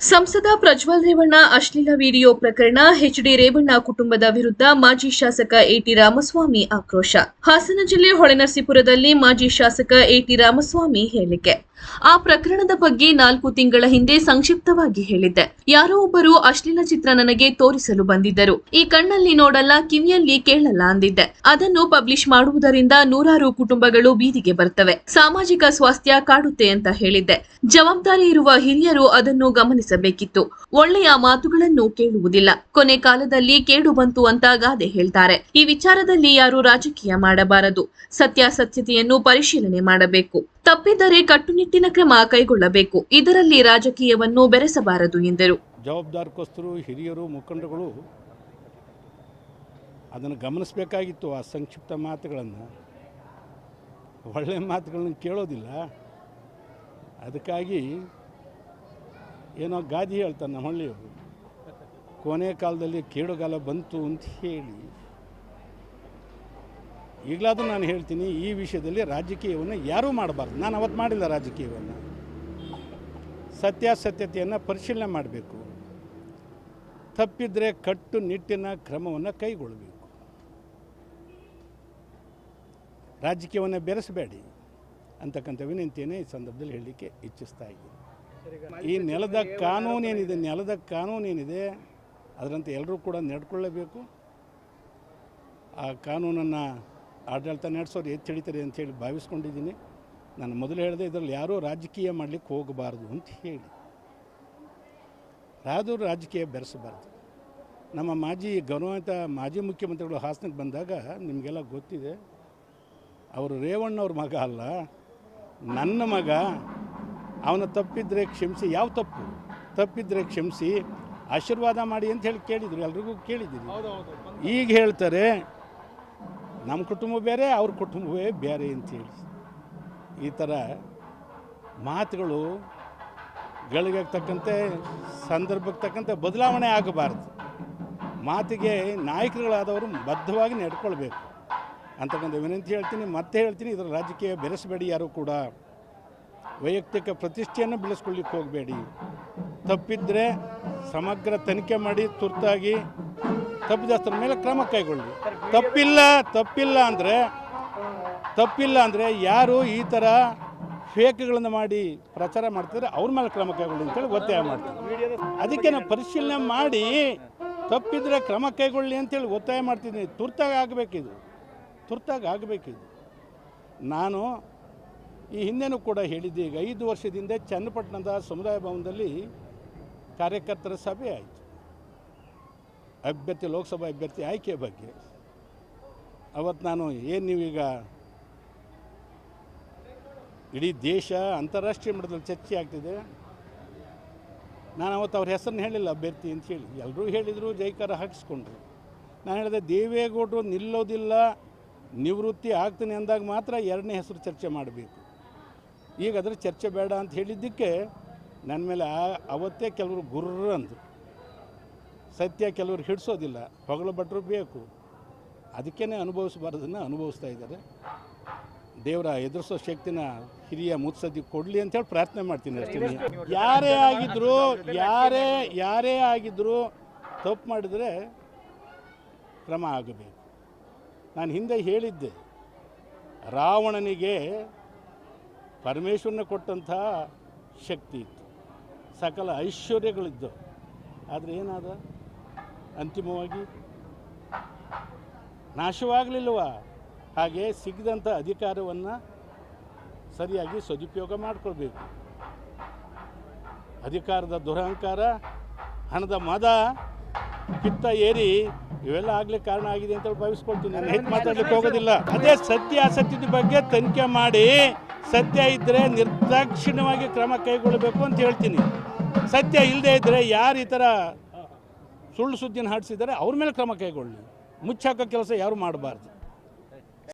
ಸಂಸದ ಪ್ರಜ್ವಲ್ ರೇವಣ್ಣ ಅಶ್ಲೀಲ ವಿಡಿಯೋ ಪ್ರಕರಣ ಎಚ್ಡಿ ರೇವಣ್ಣ ಕುಟುಂಬದ ವಿರುದ್ಧ ಮಾಜಿ ಶಾಸಕ ಎಟಿ ರಾಮಸ್ವಾಮಿ ಆಕ್ರೋಶ. ಹಾಸನ ಜಿಲ್ಲೆ ಹೊಳೆನರಸೀಪುರದಲ್ಲಿ ಮಾಜಿ ಶಾಸಕ ಎಟಿ ರಾಮಸ್ವಾಮಿ ಹೇಳಿಕೆ. ಆ ಪ್ರಕರಣದ ಬಗ್ಗೆ 4 ತಿಂಗಳ ಹಿಂದೆ ಸಂಕ್ಷಿಪ್ತವಾಗಿ ಹೇಳಿದ್ದೆ. ಯಾರೋ ಒಬ್ಬರು ಅಶ್ಲೀಲ ಚಿತ್ರ ನನಗೆ ತೋರಿಸಲು ಬಂದಿದ್ದರು. ಈ ಕಣ್ಣಲ್ಲಿ ನೋಡಲ್ಲ, ಕಿವಿಯಲ್ಲಿ ಕೇಳಲ್ಲ ಅಂದಿದ್ದೆ. ಅದನ್ನು ಪಬ್ಲಿಷ್ ಮಾಡುವುದರಿಂದ ನೂರಾರು ಕುಟುಂಬಗಳು ಬೀದಿಗೆ ಬರ್ತವೆ, ಸಾಮಾಜಿಕ ಸ್ವಾಸ್ಥ್ಯ ಕಾಡುತ್ತೆ ಅಂತ ಹೇಳಿದ್ದೆ. ಜವಾಬ್ದಾರಿ ಇರುವ ಹಿರಿಯರು ಅದನ್ನು ಗಮನಿಸಬೇಕಿತ್ತು. ಒಳ್ಳೆಯ ಮಾತುಗಳನ್ನು ಕೇಳುವುದಿಲ್ಲ. ಕೊನೆ ಕಾಲದಲ್ಲಿ ಕೇಡು ಬಂತು ಅಂತ ಗಾದೆ ಹೇಳ್ತಾರೆ. ಈ ವಿಚಾರದಲ್ಲಿ ಯಾರು ರಾಜಕೀಯ ಮಾಡಬಾರದು. ಸತ್ಯಾಸತ್ಯತೆಯನ್ನು ಪರಿಶೀಲನೆ ಮಾಡಬೇಕು. ತಪ್ಪಿದರೆ ಕಟ್ಟುನಿಟ್ಟಿನ ಕ್ರಮ ಕೈಗೊಳ್ಳಬೇಕು. ಇದರಲ್ಲಿ ರಾಜಕೀಯವನ್ನು ಬೆರೆಸಬಾರದು ಎಂದರು. ಜವಾಬ್ದಾರಕಸ್ತರು, ಹಿರಿಯರು, ಮುಖಂಡಗಳು ಅದನ್ನು ಗಮನಿಸಬೇಕಾಗಿತ್ತು. ಆ ಸಂಕ್ಷಿಪ್ತ ಮಾತುಗಳನ್ನು, ಒಳ್ಳೆಯ ಮಾತುಗಳನ್ನು ಕೇಳೋದಿಲ್ಲ. ಅದಕ್ಕಾಗಿ ಏನೋ ಗಾದಿ ಹೇಳ್ತಾನೆ ನಮ್ಮ ಹಳ್ಳಿಯವರು, ಕೊನೆ ಕಾಲದಲ್ಲಿ ಕೇಡುಗಾಲ ಬಂತು ಅಂತ ಹೇಳಿ. ಈಗಲಾದರೂ ನಾನು ಹೇಳ್ತೀನಿ, ಈ ವಿಷಯದಲ್ಲಿ ರಾಜಕೀಯವನ್ನು ಯಾರೂ ಮಾಡಬಾರ್ದು. ನಾನು ಅವತ್ತು ಮಾಡಿಲ್ಲ ರಾಜಕೀಯವನ್ನು. ಸತ್ಯಾಸತ್ಯತೆಯನ್ನು ಪರಿಶೀಲನೆ ಮಾಡಬೇಕು. ತಪ್ಪಿದರೆ ಕಟ್ಟುನಿಟ್ಟಿನ ಕ್ರಮವನ್ನು ಕೈಗೊಳ್ಳಬೇಕು. ರಾಜಕೀಯವನ್ನು ಬೆರೆಸಬೇಡಿ ಅಂತಕ್ಕಂಥ ವಿನಂತಿಯನ್ನು ಈ ಸಂದರ್ಭದಲ್ಲಿ ಹೇಳಲಿಕ್ಕೆ ಇಚ್ಛಿಸ್ತಾ ಇದ್ದೀನಿ. ಈ ನೆಲದ ಕಾನೂನೇನಿದೆ ಅದರಂತೆ ಎಲ್ಲರೂ ಕೂಡ ನಡ್ಕೊಳ್ಳಬೇಕು. ಆ ಕಾನೂನನ್ನು ಆಡಳಿತ ನಡೆಸೋರು ಎತ್ತಿ ಹಿಡಿತಾರೆ ಅಂಥೇಳಿ ಭಾವಿಸ್ಕೊಂಡಿದ್ದೀನಿ. ನಾನು ಮೊದಲು ಹೇಳಿದೆ, ಇದರಲ್ಲಿ ಯಾರೂ ರಾಜಕೀಯ ಮಾಡಲಿಕ್ಕೆ ಹೋಗಬಾರ್ದು ಅಂತ ಹೇಳಿ. ಯಾರೂ ರಾಜಕೀಯ ಬೆರೆಸಬಾರ್ದು. ನಮ್ಮ ಗೌರವಾನ್ವಿತ ಮಾಜಿ ಮುಖ್ಯಮಂತ್ರಿಗಳು ಹಾಸನಕ್ಕೆ ಬಂದಾಗ ನಿಮಗೆಲ್ಲ ಗೊತ್ತಿದೆ, ಅವರು ರೇವಣ್ಣವ್ರ ಮಗ ಅಲ್ಲ, ನನ್ನ ಮಗ. ಅವನ ತಪ್ಪಿದ್ರೆ ಕ್ಷಮಿಸಿ, ಯಾವ ತಪ್ಪಿದ್ರೆ ಕ್ಷಮಿಸಿ, ಆಶೀರ್ವಾದ ಮಾಡಿ ಅಂತ ಹೇಳಿ ಕೇಳಿದರು. ಎಲ್ರಿಗೂ ಕೇಳಿದ್ದೀರಿ. ಈಗ ಹೇಳ್ತಾರೆ ನಮ್ಮ ಕುಟುಂಬ ಬೇರೆ, ಅವ್ರ ಕುಟುಂಬವೇ ಬೇರೆ ಅಂತೇಳಿ. ಈ ಥರ ಮಾತುಗಳು ಗಳಿಗೆ ತಕ್ಕಂತೆ, ಸಂದರ್ಭಕ್ಕೆ ತಕ್ಕಂತೆ ಬದಲಾವಣೆ ಆಗಬಾರ್ದು. ಮಾತಿಗೆ ನಾಯಕರುಗಳಾದವರು ಬದ್ಧವಾಗಿ ನಡ್ಕೊಳ್ಬೇಕು ಅಂತಕ್ಕಂಥ ವಿನಂತಿ ಹೇಳ್ತೀನಿ. ಇದರ ರಾಜಕೀಯ ಬೆರೆಸಬೇಡಿ. ಯಾರು ಕೂಡ ವೈಯಕ್ತಿಕ ಪ್ರತಿಷ್ಠೆಯನ್ನು ಬೆಳೆಸ್ಕೊಳ್ಳಿಕ್ಕೆ ಹೋಗಬೇಡಿ. ತಪ್ಪಿದ್ದರೆ ಸಮಗ್ರ ತನಿಖೆ ಮಾಡಿ ತುರ್ತಾಗಿ ತಪ್ಪಿದಸ್ತರ ಮೇಲೆ ಕ್ರಮ ಕೈಗೊಳ್ಳಿ. ತಪ್ಪಿಲ್ಲ ಅಂದರೆ ಯಾರು ಈ ಥರ ಫೇಕ್ಗಳನ್ನು ಮಾಡಿ ಪ್ರಚಾರ ಮಾಡ್ತಿದ್ರೆ ಅವ್ರ ಮೇಲೆ ಕ್ರಮ ಕೈಗೊಳ್ಳಿ ಅಂತೇಳಿ ಒತ್ತಾಯ ಮಾಡ್ತೀನಿ. ಅದಕ್ಕೆ ನಾನು ಪರಿಶೀಲನೆ ಮಾಡಿ ತಪ್ಪಿದ್ರೆ ಕ್ರಮ ಕೈಗೊಳ್ಳಿ ಅಂತೇಳಿ ಒತ್ತಾಯ ಮಾಡ್ತಿದ್ದೀನಿ. ತುರ್ತಾಗಿ ಆಗಬೇಕಿದು. ನಾನು ಈ ಹಿಂದೆನೂ ಕೂಡ ಹೇಳಿದ್ದೆ. ಈಗ 5 ವರ್ಷದಿಂದ ಚನ್ನಪಟ್ಟಣದ ಸಮುದಾಯ ಭವನದಲ್ಲಿ ಕಾರ್ಯಕರ್ತರ ಸಭೆ ಆಯಿತು, ಲೋಕಸಭಾ ಅಭ್ಯರ್ಥಿ ಆಯ್ಕೆ ಬಗ್ಗೆ. ಅವತ್ತು ನಾನು ನೀವೀಗ ಇಡೀ ದೇಶ ಅಂತಾರಾಷ್ಟ್ರೀಯ ಮಟ್ಟದಲ್ಲಿ ಚರ್ಚೆ ಆಗ್ತಿದೆ. ನಾನು ಅವತ್ತು ಅವ್ರ ಹೆಸರನ್ನು ಹೇಳಿಲ್ಲ ಅಭ್ಯರ್ಥಿ ಅಂತ ಹೇಳಿ. ಎಲ್ಲರೂ ಹೇಳಿದರು, ಜೈಕಾರ ಹಾಕಿಸ್ಕೊಂಡ್ರು. ನಾನು ಹೇಳಿದೆ, ದೇವೇಗೌಡರು ನಿಲ್ಲೋದಿಲ್ಲ, ನಿವೃತ್ತಿ ಆಗ್ತೀನಿ ಅಂದಾಗ ಮಾತ್ರ 2ನೇ ಹೆಸರು ಚರ್ಚೆ ಮಾಡಬೇಕು. ಈಗ ಅದರ ಚರ್ಚೆ ಬೇಡ ಅಂತ ಹೇಳಿದ್ದಕ್ಕೆ ನನ್ನ ಮೇಲೆ ಅವತ್ತೇ ಕೆಲವರು ಗುರ್ರ ಅಂದರು. ಸತ್ಯ ಕೆಲವರು ಹಿಡಿಸೋದಿಲ್ಲ, ಹೊಗಳು ಭಟ್ರು ಬೇಕು. ಅದಕ್ಕೇ ಅನುಭವಿಸಬಾರ್ದನ್ನು ಅನುಭವಿಸ್ತಾ ಇದ್ದಾರೆ. ದೇವರ ಎದುರಿಸೋ ಶಕ್ತಿನ ಹಿರಿಯ ಮುತ್ಸದ್ದಿ ಕೊಡಲಿ ಅಂತೇಳಿ ಪ್ರಾರ್ಥನೆ ಮಾಡ್ತೀನಿ ಅಷ್ಟೇ. ಯಾರೇ ಆಗಿದ್ದರೂ ತಪ್ಪು ಮಾಡಿದರೆ ಕ್ರಮ ಆಗಬೇಕು. ನಾನು ಹಿಂದೆ ಹೇಳಿದ್ದೆ, ರಾವಣನಿಗೆ ಪರಮೇಶ್ವರನ ಕೊಟ್ಟಂಥ ಶಕ್ತಿ ಇತ್ತು, ಸಕಲ ಐಶ್ವರ್ಯಗಳಿದ್ದು. ಆದರೆ ಏನಾದ? ಅಂತಿಮವಾಗಿ ನಾಶವಾಗಲಿಲ್ವ? ಹಾಗೆ ಸಿಗದಂಥ ಅಧಿಕಾರವನ್ನು ಸರಿಯಾಗಿ ಸದುಪಯೋಗ ಮಾಡಿಕೊಳ್ಬೇಕು. ಅಧಿಕಾರದ ದುರಹಂಕಾರ, ಹಣದ ಮದ, ಕಿತ್ತ ಏರಿ ಇವೆಲ್ಲ ಆಗ್ಲಿಕ್ಕೆ ಕಾರಣ ಆಗಿದೆ ಅಂತ ಭಾವಿಸ್ಕೊಳ್ತೀನಿ. ನಾನು ಹೆಚ್ಚು ಮಾತಾಡ್ಲಿಕ್ಕೆ ಹೋಗೋದಿಲ್ಲ. ಅದೇ ಸತ್ಯಾಸತ್ಯದ ಬಗ್ಗೆ ತನಿಖೆ ಮಾಡಿ, ಸತ್ಯ ಇದ್ದರೆ ನಿರ್ದಾಕ್ಷಿಣ್ಯವಾಗಿ ಕ್ರಮ ಕೈಗೊಳ್ಳಬೇಕು ಅಂತ ಹೇಳ್ತೀನಿ. ಸತ್ಯ ಇಲ್ಲದೆ ಇದ್ದರೆ ಯಾರು ಈ ಥರ ಸುಳ್ಳು ಸುದ್ದಿನ ಹಾಡಿಸಿದ್ದಾರೆ ಅವ್ರ ಮೇಲೆ ಕ್ರಮ ಕೈಗೊಳ್ಳಿ. ಮುಚ್ಚಾಕೋ ಕೆಲಸ ಯಾರು ಮಾಡಬಾರ್ದು.